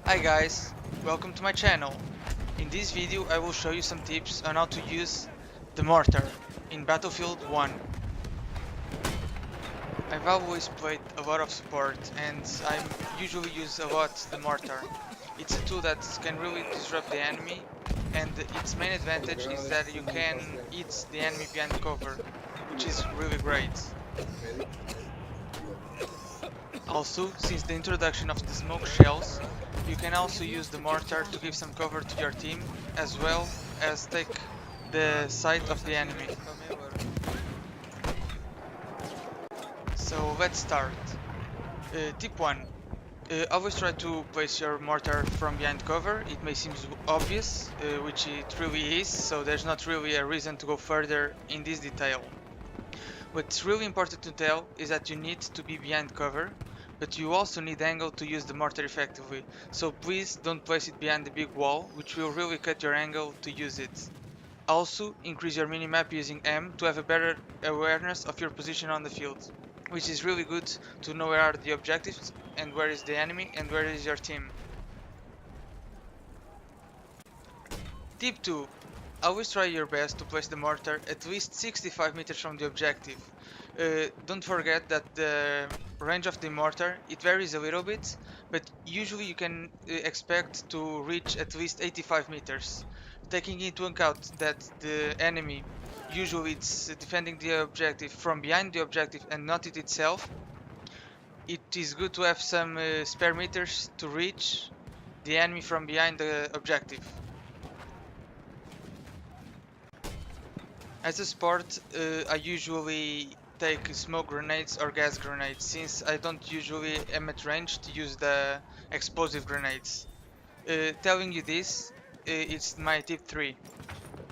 Hi guys, welcome to my channel. In this video I will show you some tips on how to use the mortar in Battlefield 1. I've always played a lot of support and I usually use a lot the mortar. It's a tool that can really disrupt the enemy, and its main advantage is that you can hit the enemy behind cover, which is really great. Also, since the introduction of the smoke shells, you can also use the mortar to give some cover to your team, as well as take the sight of the enemy. So let's start. Tip 1. Always try to place your mortar from behind cover. It may seem obvious, which it really is, so there's not really a reason to go further in this detail. What's really important to tell is that you need to be behind cover, but you also need angle to use the mortar effectively, so please don't place it behind the big wall, which will really cut your angle to use it. Also, increase your minimap using M to have a better awareness of your position on the field, which is really good to know where are the objectives and where is the enemy and where is your team. Tip 2. Always try your best to place the mortar at least 65 meters from the objective. Don't forget that the range of the mortar, it varies a little bit, but usually you can expect to reach at least 85 meters. Taking into account that the enemy usually it's defending the objective from behind the objective and not it itself, it is good to have some spare meters to reach the enemy from behind the objective. As a sport, I usually take smoke grenades or gas grenades, since I don't usually am at range to use the explosive grenades. Telling you this, it's my tip 3.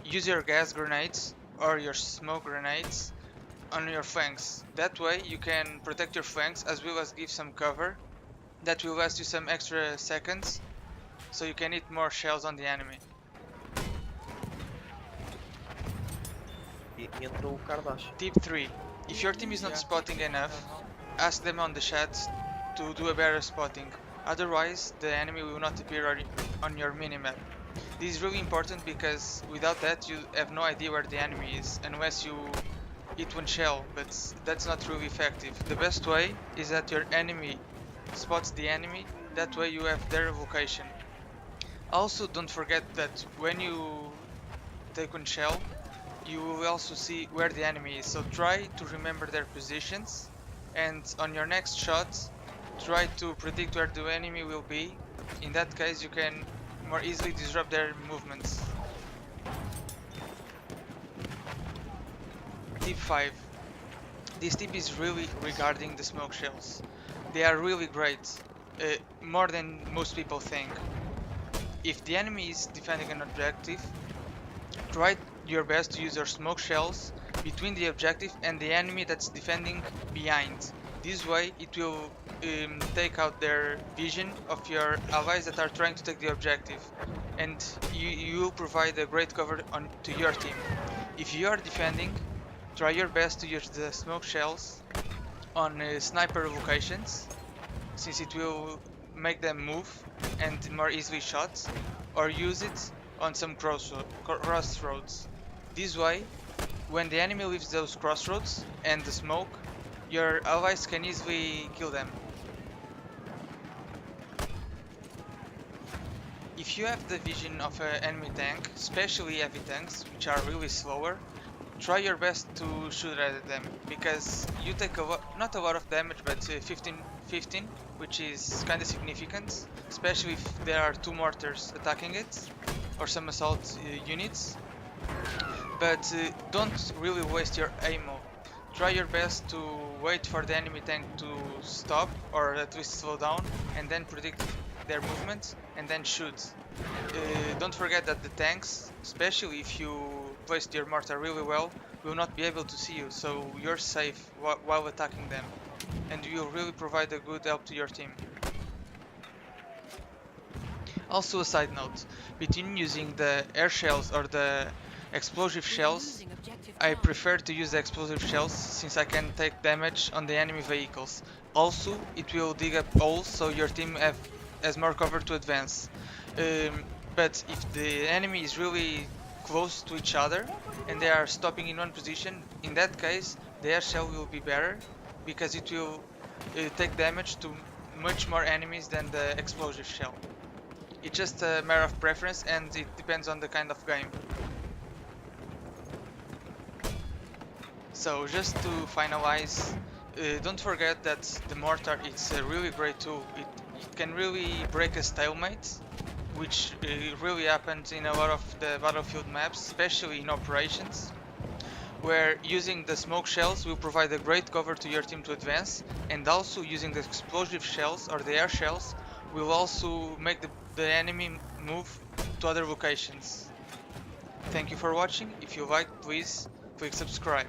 Use your gas grenades or your smoke grenades on your flanks. That way you can protect your flanks as well as give some cover that will last you some extra seconds, so you can hit more shells on the enemy. Entrou o Kardashian. Tip 3. If your team is not spotting enough, ask them on the chat to do a better spotting. Otherwise, the enemy will not appear on your minimap. This is really important because without that you have no idea where the enemy is unless you hit one shell, but that's not really effective. The best way is that your enemy spots the enemy, that way you have their location. Also, don't forget that when you take one shell, you will also see where the enemy is, so try to remember their positions, and on your next shot try to predict where the enemy will be. In that case you can more easily disrupt their movements. Tip 5. This tip is really regarding the smoke shells. They are really great, more than most people think. If the enemy is defending an objective, try your best to use your smoke shells between the objective and the enemy that's defending behind. This way it will take out their vision of your allies that are trying to take the objective, and you will provide a great cover to your team. If you are defending, try your best to use the smoke shells on sniper locations, since it will make them move and more easily shot, or use it on some crossroads. This way, when the enemy leaves those crossroads and the smoke, your allies can easily kill them. If you have the vision of an enemy tank, especially heavy tanks, which are really slower, try your best to shoot at them, because you take not a lot of damage, but 15, which is kinda significant, especially if there are 2 mortars attacking it, or some assault units. But don't really waste your ammo. Try your best to wait for the enemy tank to stop, or at least slow down, and then predict their movement and then shoot. Don't forget that the tanks, especially if you placed your mortar really well, will not be able to see you, so you're safe while attacking them, and you will really provide a good help to your team. Also, a side note, between using the air shells or the explosive shells, I prefer to use the explosive shells since I can take damage on the enemy vehicles. Also, it will dig up holes, so your team have has more cover to advance. But if the enemy is really close to each other and they are stopping in one position, in that case the air shell will be better because it will take damage to much more enemies than the explosive shell. It's just a matter of preference and it depends on the kind of game. So just to finalize, don't forget that the mortar is a really great tool. It can really break a stalemate, which really happens in a lot of the battlefield maps, especially in operations, where using the smoke shells will provide a great cover to your team to advance, and also using the explosive shells or the air shells will also make the enemy move to other locations. Thank you for watching. If you liked, please click subscribe.